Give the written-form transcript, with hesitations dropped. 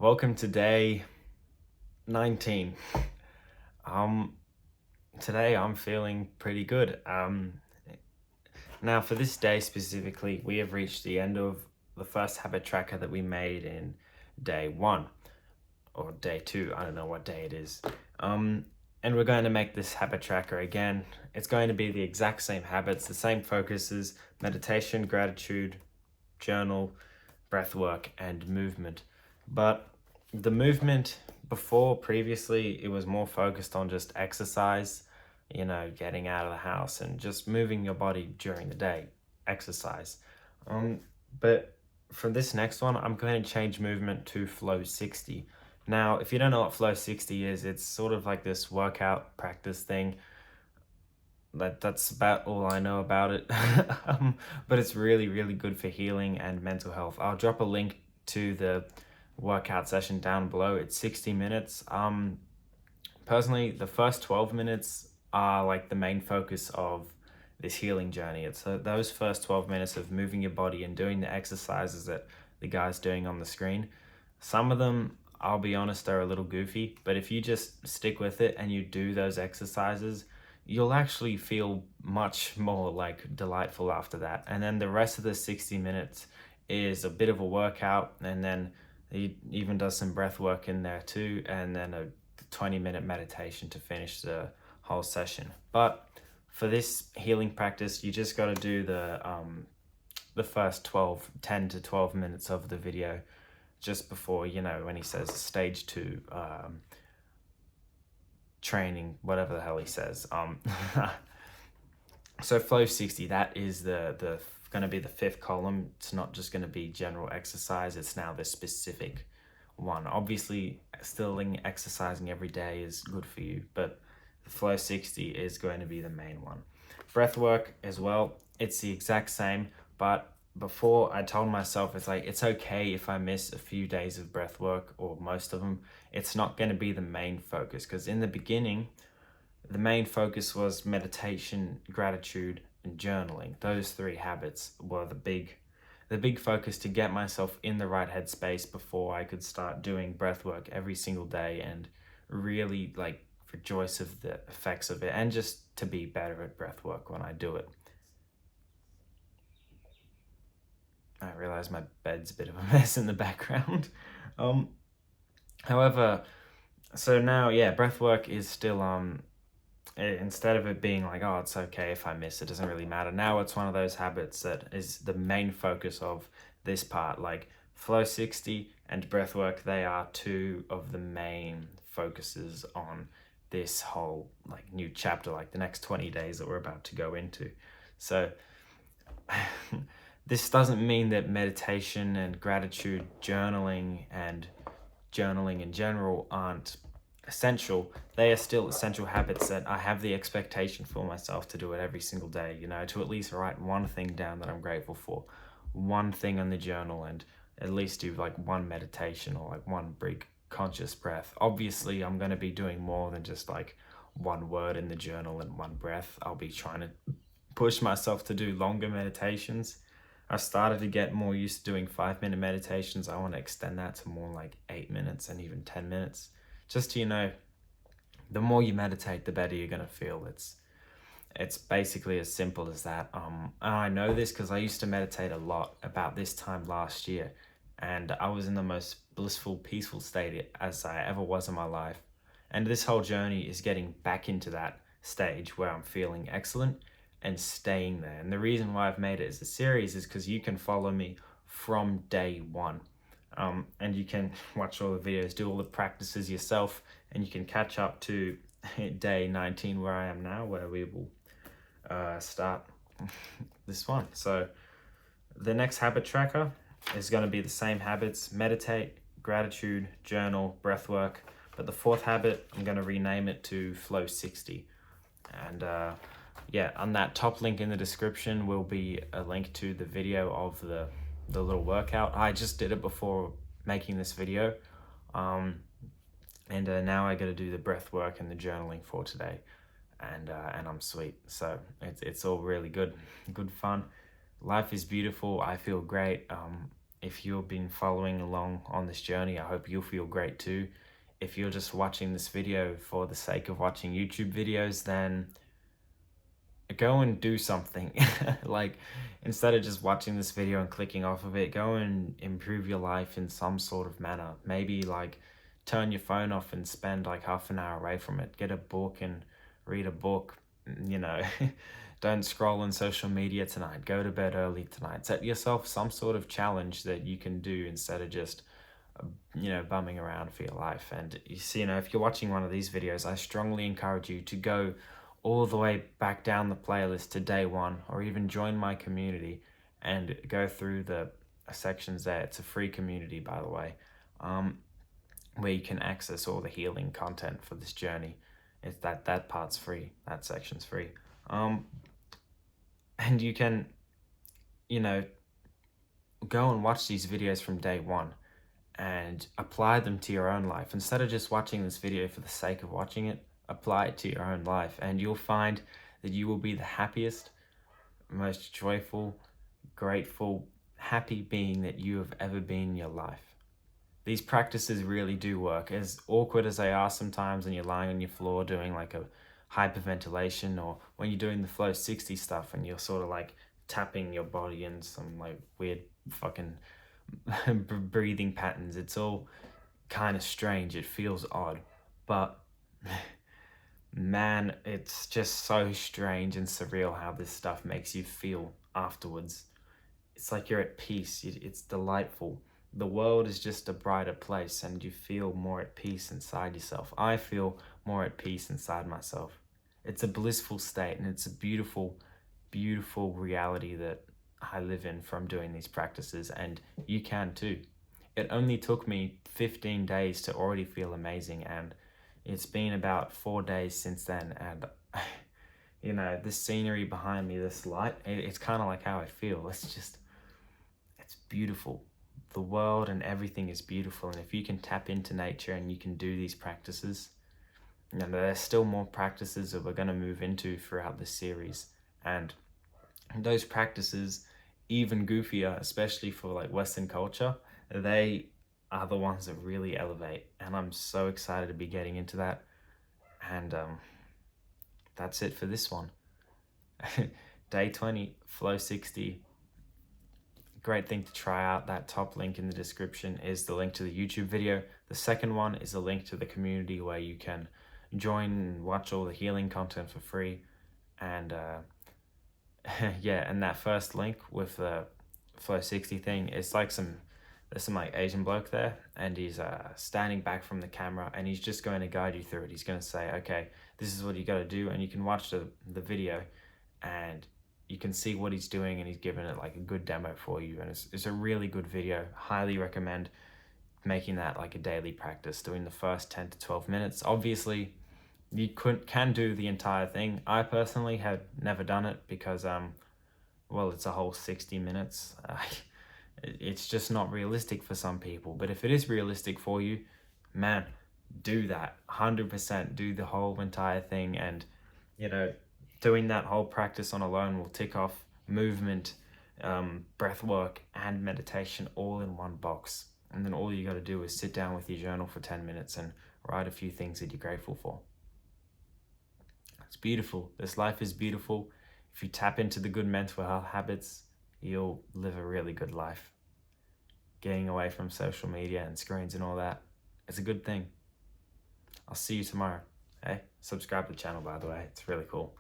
Welcome to day 19. Um, Today I'm feeling pretty good. Now for this day specifically, we have reached the end of the first habit tracker that we made in day 1 or day 2. I don't know what day it is. And we're going to make this habit tracker again. It's going to be the exact same habits, the same focuses: meditation, gratitude, journal, breath work, and movement. But the movement previously, it was more focused on just exercise, getting out of the house and just moving your body during the day, exercise. But for this next one, I'm going to change movement to Flow 60. Now, if you don't know what Flow 60 is, it's sort of like this workout practice thing. That's about all I know about it. But it's really, really good for healing and mental health. I'll drop a link to the workout session down below. It's 60 minutes. Personally, the first 12 minutes are like the main focus of this healing journey. It's those first 12 minutes of moving your body and doing the exercises that the guy's doing on the screen. Some of them, I'll be honest, are a little goofy, but if you just stick with it and you do those exercises, you'll actually feel much more like delightful after that. And then the rest of the 60 minutes is a bit of a workout, and then he even does some breath work in there too, and then a 20-minute meditation to finish the whole session. But for this healing practice, you just got to do the first 10 to 12 minutes of the video just before, when he says stage 2 training, whatever the hell he says. So Flow 60, that is the going to be the 5th column. It's not just going to be general exercise, it's now the specific one. Obviously, still exercising every day is good for you, but the Flow 60 is going to be the main one. Breath work as well, it's the exact same, but before I told myself it's okay if I miss a few days of breath work or most of them. It's not going to be the main focus, because in the beginning, the main focus was meditation, gratitude, and journaling. Those 3 habits were the big focus to get myself in the right headspace before I could start doing breath work every single day and really rejoice of the effects of it, and just to be better at breath work when I do it. I realize my bed's a bit of a mess in the background. However, so now, breath work is still, instead of it being like, oh, it's okay if I miss, it doesn't really matter. Now it's one of those habits that is the main focus of this part. Like Flow 60 and breath work, they are 2 of the main focuses on this whole new chapter, the next 20 days that we're about to go into. So this doesn't mean that meditation and gratitude, journaling in general aren't essential. They are still essential habits that I have the expectation for myself to do it every single day, to at least write one thing down that I'm grateful for, one thing on the journal, and at least do one meditation or one big conscious breath. Obviously, I'm going to be doing more than just one word in the journal and one breath. I'll be trying to push myself to do longer meditations. I started to get more used to doing 5-minute meditations. I want to extend that to more 8 minutes and even 10 minutes. Just to, the more you meditate, the better you're going to feel. It's basically as simple as that. And I know this because I used to meditate a lot about this time last year, and I was in the most blissful, peaceful state as I ever was in my life. And this whole journey is getting back into that stage where I'm feeling excellent and staying there. And the reason why I've made it as a series is because you can follow me from day 1. And you can watch all the videos, do all the practices yourself, and you can catch up to day 19 where I am now, where we will start this one. So the next habit tracker is going to be the same habits: meditate, gratitude, journal, breath work. But the 4th habit, I'm going to rename it to Flow 60. And on that top link in the description will be a link to the video of the little workout. I just did it before making this video. And now I got to do the breath work and the journaling for today. And I'm sweet. So it's all really good fun. Life is beautiful. I feel great. if you've been following along on this journey, I hope you'll feel great too. If you're just watching this video for the sake of watching YouTube videos, then go and do something. Like, instead of just watching this video and clicking off of it, go and improve your life in some sort of manner. Maybe like turn your phone off and spend like half an hour away from it. Get a book and read a book, you know. Don't scroll on social media tonight. Go to bed early tonight. Set yourself some sort of challenge that you can do instead of just bumming around for your life. And you see, if you're watching one of these videos, I strongly encourage you to go all the way back down the playlist to day one, or even join my community and go through the sections there. It's a free community, by the way, where you can access all the healing content for this journey. It's that part's free. That section's free. And you can, go and watch these videos from day one and apply them to your own life. Instead of just watching this video for the sake of watching it, apply it to your own life, and you'll find that you will be the happiest, most joyful, grateful, happy being that you have ever been in your life. These practices really do work, as awkward as they are sometimes when you're lying on your floor doing like a hyperventilation, or when you're doing the flow 60 stuff and you're sort of like tapping your body in some like weird fucking breathing patterns. It's all kind of strange. It feels odd, but man, it's just so strange and surreal how this stuff makes you feel afterwards. It's like you're at peace. It's delightful. The world is just a brighter place, and you feel more at peace inside yourself. I feel more at peace inside myself. It's a blissful state, and it's a beautiful, beautiful reality that I live in from doing these practices, and you can too. It only took me 15 days to already feel amazing, and it's been about 4 days since then, and this scenery behind me, this light, it's kind of like how I feel. It's beautiful. The world and everything is beautiful, and if you can tap into nature and you can do these practices, there's still more practices that we're going to move into throughout this series, and those practices, even goofier, especially for like Western culture, they are the ones that really elevate, and I'm so excited to be getting into that. And that's it for this one. Day 20, Flow 60. Great thing to try out. That top link in the description is the link to the YouTube video. The second one is a link to the community where you can join and watch all the healing content for free. And yeah, and that first link with the Flow 60 thing, it's like there's some like Asian bloke there, and he's standing back from the camera, and he's just going to guide you through it. He's going to say, okay, this is what you got to do, and you can watch the video and you can see what he's doing, and he's giving it like a good demo for you, and it's a really good video. Highly recommend making that like a daily practice, doing the first 10 to 12 minutes. Obviously, you can do the entire thing. I personally have never done it because it's a whole 60 minutes. It's just not realistic for some people. But if it is realistic for you, man, do that. 100% do the whole entire thing. And doing that whole practice on alone will tick off movement, breath work, and meditation all in one box. And then all you got to do is sit down with your journal for 10 minutes and write a few things that you're grateful for. It's beautiful. This life is beautiful. If you tap into the good mental health habits, you'll live a really good life. Getting away from social media and screens and all that, it's a good thing. I'll see you tomorrow. Hey, subscribe to the channel, by the way. It's really cool.